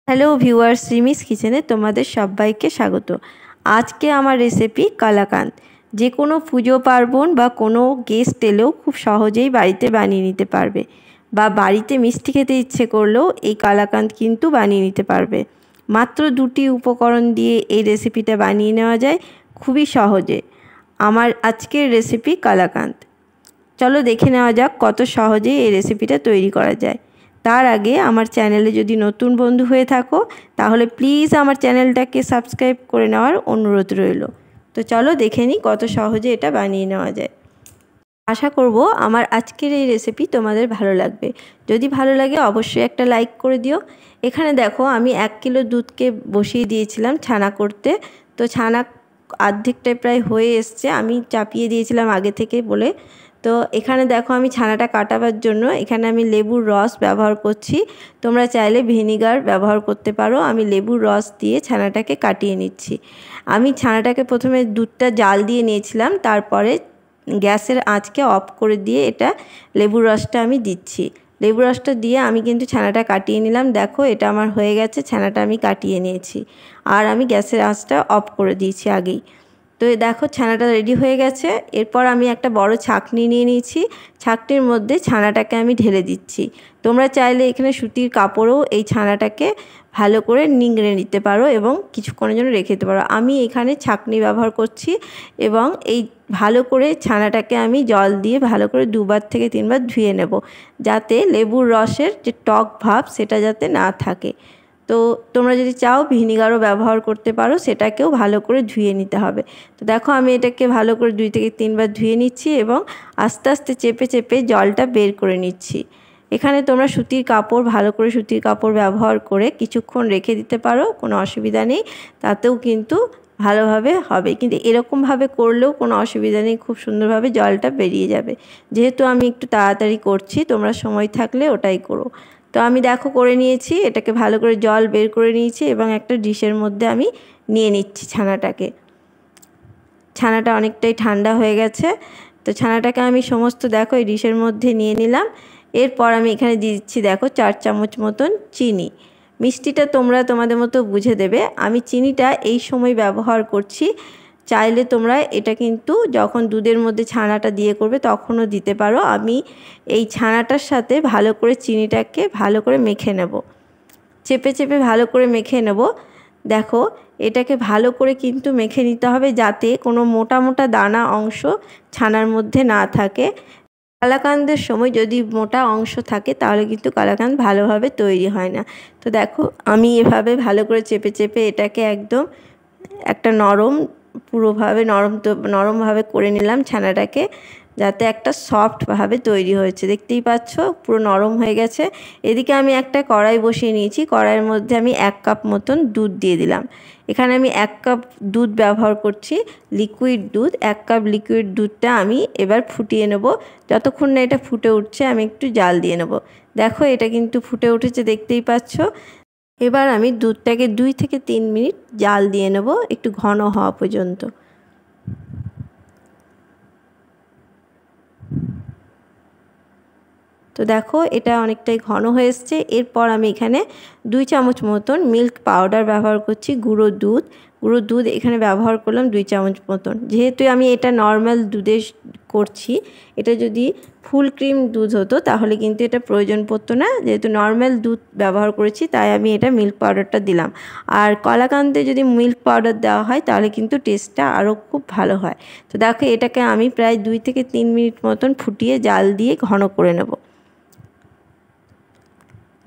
Hello viewers, রিমিস কিচেনে তোমাদের সবাইকে স্বাগত। আজকে আমার রেসিপি কালাকাঁদ। যে কোনো পুজো পার্বণ বা কোনো গেস্ট এলেও খুব সহজেই বাড়িতে বানিয়ে নিতে পারবে, বা বাড়িতে মিষ্টি খেতে ইচ্ছে করলেও এই কালাকাঁদ কিন্তু বানিয়ে নিতে পারবে। মাত্র দুটি উপকরণ দিয়ে এই রেসিপিটা বানিয়ে নেওয়া যায় খুবই সহজে। আমার আজকের রেসিপি কালাকাঁদ। চলো দেখে নেওয়া যাক কত সহজে এই রেসিপিটা তৈরি করা যায়। তার আগে আমার চ্যানেলে যদি নতুন বন্ধু হয়ে থাকো তাহলে প্লিজ আমার চ্যানেলটাকে সাবস্ক্রাইব করে নেওয়ার অনুরোধ রইল। তো চলো দেখে নিই কত সহজে এটা বানিয়ে নেওয়া যায়। আশা করব আমার আজকের এই রেসিপি তোমাদের ভালো লাগবে। যদি ভালো লাগে অবশ্যই একটা লাইক করে দিও। এখানে দেখো আমি 1 কিলো দুধকে বসিয়ে দিয়েছিলাম ছানা করতে। তো ছানা অর্ধেকটাই প্রায় হয়ে এসছে, আমি চাপিয়ে দিয়েছিলাম আগে থেকে বলে। তো এখানে দেখো আমি ছানাটা কাটাবার জন্য এখানে আমি লেবুর রস ব্যবহার করছি। তোমরা চাইলে ভিনিগার ব্যবহার করতে পারো। আমি লেবুর রস দিয়ে ছানাটাকে কাটিয়ে নিচ্ছি। আমি ছানাটাকে প্রথমে দুধটা জাল দিয়ে নিয়েছিলাম, তারপরে গ্যাসের আঁচকে অফ করে দিয়ে এটা লেবুর রসটা আমি দিচ্ছি। লেবুর রসটা দিয়ে আমি কিন্তু ছানাটা কাটিয়ে নিলাম। দেখো এটা আমার হয়ে গেছে, ছানাটা আমি কাটিয়ে নিয়েছি আর আমি গ্যাসের আঁচটা অফ করে দিয়েছি আগেই। তো দেখো ছানাটা রেডি হয়ে গেছে। এরপর আমি একটা বড় ছাঁকনি নিয়ে নিয়েছি। ছাঁকনির মধ্যে ছানাটাকে আমি ঢেলে দিচ্ছি। তোমরা চাইলে এখানে সুতির কাপড়েও এই ছানাটাকে ভালো করে নিংড়ে নিতে পারো এবং কিছুক্ষণের জন্য রেখে দিতে পারো। আমি এখানে ছাঁকনি ব্যবহার করছি এবং এই ভালো করে ছানাটাকে আমি জল দিয়ে ভালো করে 2বার থেকে 3বার ধুয়ে নেব, যাতে লেবুর রসের যে টক ভাব সেটা যাতে না থাকে। তো তোমরা যদি চাও ভিনিগারও ব্যবহার করতে পারো, সেটাকেও ভালো করে ধুয়ে নিতে হবে। তো দেখো আমি এটাকে ভালো করে 2 থেকে 3বার ধুয়ে নিচ্ছি এবং আস্তে আস্তে চেপে চেপে জলটা বের করে নিচ্ছি। এখানে তোমরা সুতির কাপড়, ভালো করে সুতির কাপড় ব্যবহার করে কিছুক্ষণ রেখে দিতে পারো, কোনো অসুবিধা নেই, তাতেও কিন্তু ভালোভাবে হবে। কিন্তু এরকমভাবে করলেও কোনো অসুবিধা নেই, খুব সুন্দরভাবে জলটা বেরিয়ে যাবে। যেহেতু আমি একটু তাড়াতাড়ি করছি, তোমরা সময় থাকলে ওটাই করো। তো আমি দেখো করে নিয়েছি, এটাকে ভালো করে জল বের করে নিয়েছি এবং একটা ডিশের মধ্যে আমি নিয়ে নিচ্ছি ছানাটাকে। ছানাটা অনেকটাই ঠান্ডা হয়ে গেছে। তো ছানাটাকে আমি সমস্ত দেখো এই ডিশের মধ্যে নিয়ে নিলাম। এরপর আমি এখানে দিয়ে দিচ্ছি দেখো 4 চামচ মতন চিনি। মিষ্টিটা তোমরা তোমাদের মতো বুঝে দেবে। আমি চিনিটা এই সময় ব্যবহার করছি, চাইলে তোমরা এটা কিন্তু যখন দুধের মধ্যে ছানাটা দিয়ে করবে তখনও দিতে পারো। আমি এই ছানাটার সাথে ভালো করে চিনিটাকে ভালো করে মেখে নেব, চেপে চেপে ভালো করে মেখে নেব। দেখো এটাকে ভালো করে কিন্তু মেখে নিতে হবে, যাতে কোনো মোটা মোটা দানা অংশ ছানার মধ্যে না থাকে। কালাকাঁদের সময় যদি মোটা অংশ থাকে তাহলে কিন্তু কালাকাঁদ ভালোভাবে তৈরি হয় না। তো দেখো আমি এভাবে ভালো করে চেপে চেপে এটাকে একদম একটা পুরোভাবে নরমভাবে করে নিলাম ছানাটাকে, যাতে একটা সফটভাবে তৈরি হয়েছে। দেখতেই পাচ্ছ পুরো নরম হয়ে গেছে। এদিকে আমি একটা কড়াই বসিয়ে নিয়েছি। কড়াইয়ের মধ্যে আমি 1 কাপ মতন দুধ দিয়ে দিলাম। এখানে আমি 1 কাপ দুধ ব্যবহার করছি, লিকুইড দুধ। 1 কাপ লিকুইড দুধটা আমি এবার ফুটিয়ে নেব। যতক্ষণ না এটা ফুটে উঠছে আমি একটু জাল দিয়ে নেব। দেখো এটা কিন্তু ফুটে উঠেছে, দেখতেই পাচ্ছ। এবার আমি দুধটাকে 2 থেকে 3 মিনিট জাল দিয়ে নেব, একটু ঘন হওয়া পর্যন্ত। তো দেখো এটা অনেকটাই ঘন হয়ে এসছে। এরপর আমি এখানে 2 চামচ মতন মিল্ক পাউডার ব্যবহার করছি, গুঁড়ো দুধ এখানে ব্যবহার করলাম 2 চামচ মতন। যেহেতু আমি এটা নর্মাল দুধে করছি, এটা যদি ফুল ক্রিম দুধ হতো তাহলে কিন্তু এটা প্রয়োজন পড়তো না। যেহেতু নর্মাল দুধ ব্যবহার করেছি তাই আমি এটা মিল্ক পাউডারটা দিলাম। আর কালাকাঁদে যদি মিল্ক পাউডার দেওয়া হয় তাহলে কিন্তু টেস্টটা আরও খুব ভালো হয়। তো দেখো এটাকে আমি প্রায় 2 থেকে 3 মিনিট মতন ফুটিয়ে জাল দিয়ে ঘন করে নেব।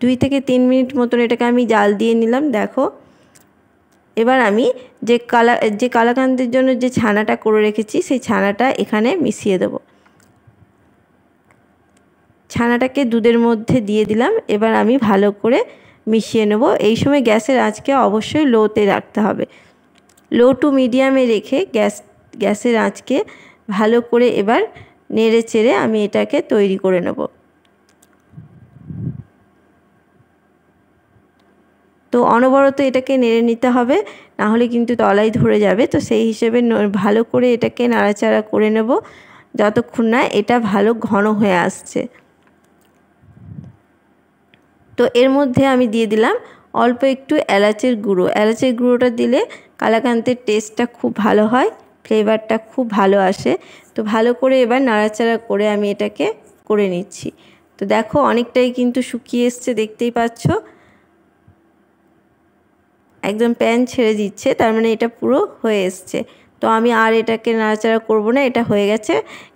2 থেকে 3 মিনিট মতন এটাকে আমি জাল দিয়ে নিলাম। দেখো এবার আমি যে কালাকাঁদের জন্য যে ছানাটা করে রেখেছি সেই ছানাটা এখানে মিশিয়ে দেব। ছানাটাকে দুধের মধ্যে দিয়ে দিলাম। এবার আমি ভালো করে মিশিয়ে নেব। এই সময় গ্যাসের আঁচকে অবশ্যই লোতে রাখতে হবে। লো টু মিডিয়ামে রেখে গ্যাসের আঁচকে ভালো করে এবার নেড়ে চেড়ে আমি এটাকে তৈরি করে নেব। তো অনবরত এটাকে নেড়ে নিতে হবে, না হলে কিন্তু তলায় ধরে যাবে। তো সেই হিসেবে ভালো করে এটাকে নাড়াচাড়া করে নেব যতক্ষণ না এটা ভালো ঘন হয়ে আসছে। তো এর মধ্যে আমি দিয়ে দিলাম অল্প একটু এলাচের গুঁড়োটা দিলে কালাকান্দের টেস্টটা খুব ভালো হয়, ফ্লেভারটা খুব ভালো আসে। তো ভালো করে এবার নাড়াচাড়া করে আমি এটাকে করে নিচ্ছি। তো দেখো অনেকটাই কিন্তু শুকিয়ে এসছে, দেখতেই পাচ্ছ একদম প্যান ছেড়ে দিচ্ছে, তার মানে এটা পুরো হয়ে এসছে। তো আমি আর এটাকে নাড়াচাড়া করব না, এটা হয়ে গেছে।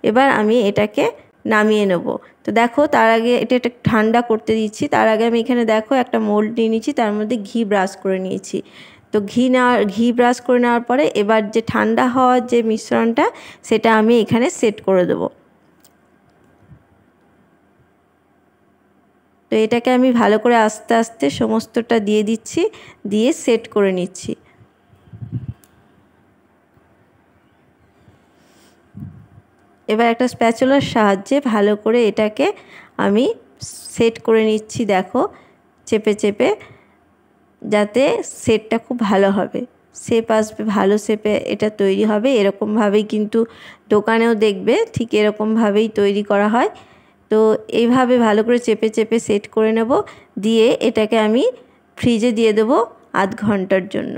এবার আমি এটাকে নামিয়ে নেব। তো দেখো তার আগে এটা ঠান্ডা করতে দিচ্ছি। তার আগে আমি এখানে দেখো একটা মোল্ড নিয়ে নিয়েছি, তার মধ্যে ঘি ব্রাশ করে নিয়েছি। তো ঘি ব্রাশ করে নেওয়ার পরে এবার যে ঠান্ডা হওয়ার যে মিশ্রণটা সেটা আমি এখানে সেট করে দেবো। তো এটাকে আমি ভালো করে আস্তে আস্তে সমস্তটা দিয়ে দিচ্ছি, দিয়ে সেট করে নিচ্ছি। এবার একটা স্প্যাচুলার সাহায্যে ভালো করে এটাকে আমি সেট করে নিচ্ছি। দেখো চেপে চেপে, যাতে সেটটা খুব ভালো হবে, শেপ আসবে, ভালো শেপে এটা তৈরি হবে। এরকমভাবেই কিন্তু দোকানেও দেখবে ঠিক এরকমভাবেই তৈরি করা হয়। তো এইভাবে ভালো করে চেপে চেপে সেট করে নেব, দিয়ে এটাকে আমি ফ্রিজে দিয়ে দেবো আধ ঘন্টার জন্য।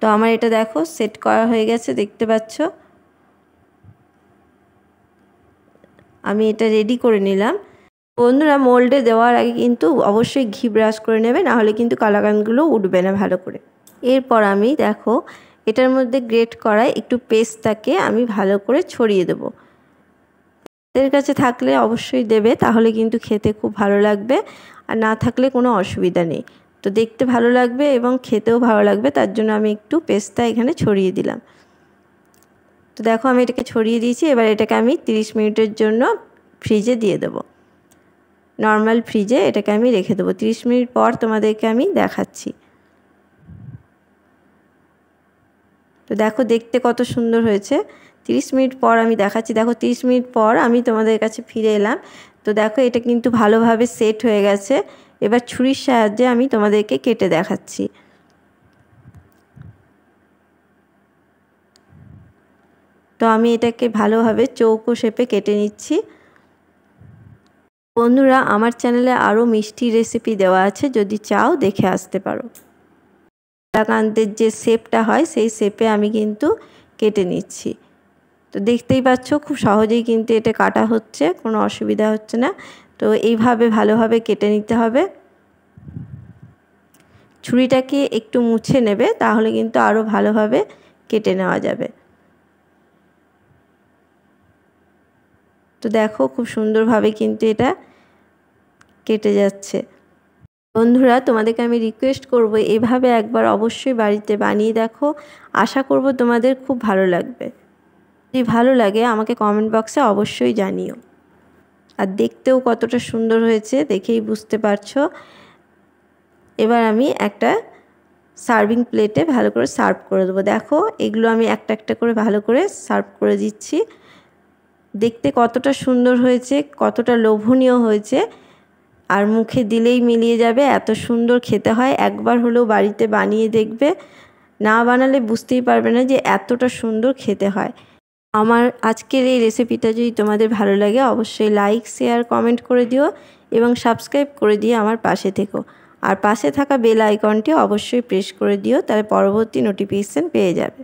তো আমার এটা দেখো সেট করা হয়ে গেছে, দেখতে পাচ্ছ। আমি এটা রেডি করে নিলাম। বন্ধুরা মোল্ডে দেওয়ার আগে কিন্তু অবশ্যই ঘি ব্রাশ করে নেবে, নাহলে কিন্তু কালাকাঁদগুলো উঠবে না ভালো করে। এরপর আমি দেখো এটার মধ্যে গ্রেট করা একটু পেস্টটাকে আমি ভালো করে ছড়িয়ে দেবো। এর কাছে থাকলে অবশ্যই দেবে, তাহলে কিন্তু খেতে খুব ভালো লাগবে। আর না থাকলে কোনো অসুবিধা নেই। তো দেখতে ভালো লাগবে এবং খেতেও ভালো লাগবে, তার জন্য আমি একটু পেস্টটা এখানে ছড়িয়ে দিলাম। তো দেখো আমি এটাকে ছড়িয়ে দিয়েছি। এবার এটাকে আমি 30 মিনিটের জন্য ফ্রিজে দিয়ে দেবো। নর্মাল ফ্রিজে এটাকে আমি রেখে দেবো। 30 মিনিট পর তোমাদেরকে আমি দেখাচ্ছি। তো দেখো দেখতে কত সুন্দর হয়েছে। 30 মিনিট পর আমি দেখাচ্ছি। দেখো 30 মিনিট পর আমি তোমাদের কাছে ফিরে এলাম। তো দেখো এটা কিন্তু ভালোভাবে সেট হয়ে গেছে। এবার ছুরির সাহায্যে আমি তোমাদেরকে কেটে দেখাচ্ছি। তো আমি এটাকে ভালোভাবে চৌকো শেপে কেটে নিচ্ছি। বন্ধুরা আমার চ্যানেলে আরও মিষ্টি রেসিপি দেওয়া আছে, যদি চাও দেখে আসতে পারো। কালাকাঁদের যে শেপটা হয় সেই শেপে আমি কিন্তু কেটে নিচ্ছি। তো দেখতেই পাচ্ছ খুব সহজেই কিন্তু এটা কাটা হচ্ছে, কোনো অসুবিধা হচ্ছে না। তো এইভাবে ভালোভাবে কেটে নিতে হবে। ছুরিটাকে একটু মুছে নেবে, তাহলে কিন্তু আরও ভালোভাবে কেটে নেওয়া যাবে। তো দেখো খুব সুন্দরভাবে কিন্তু এটা কেটে যাচ্ছে। বন্ধুরা তোমাদেরকে আমি রিকোয়েস্ট করব এভাবে একবার অবশ্যই বাড়িতে বানিয়ে দেখো, আশা করব তোমাদের খুব ভালো লাগবে। যদি ভালো লাগে আমাকে কমেন্ট বক্সে অবশ্যই জানিও। আর দেখতেও কতটা সুন্দর হয়েছে দেখেই বুঝতে পারছো। এবার আমি একটা সার্ভিং প্লেটে ভালো করে সার্ভ করে দেবো। দেখো এগুলো আমি একটা একটা করে ভালো করে সার্ভ করে দিচ্ছি। দেখতে কতটা সুন্দর হয়েছে, কতটা লোভনীয় হয়েছে, আর মুখে দিলেই মিলিয়ে যাবে, এত সুন্দর খেতে হয়। একবার হলেও বাড়িতে বানিয়ে দেখবে, না বানালে বুঝতেই পারবে না যে এতটা সুন্দর খেতে হয়। আমার আজকের এই রেসিপিটা যদি তোমাদের ভালো লাগে অবশ্যই লাইক, শেয়ার, কমেন্ট করে দিও এবং সাবস্ক্রাইব করে দিয়ে আমার পাশে থেকো। আর পাশে থাকা বেল আইকনটি অবশ্যই প্রেস করে দিও, তাহলে পরবর্তী নোটিফিকেশান পেয়ে যাবে।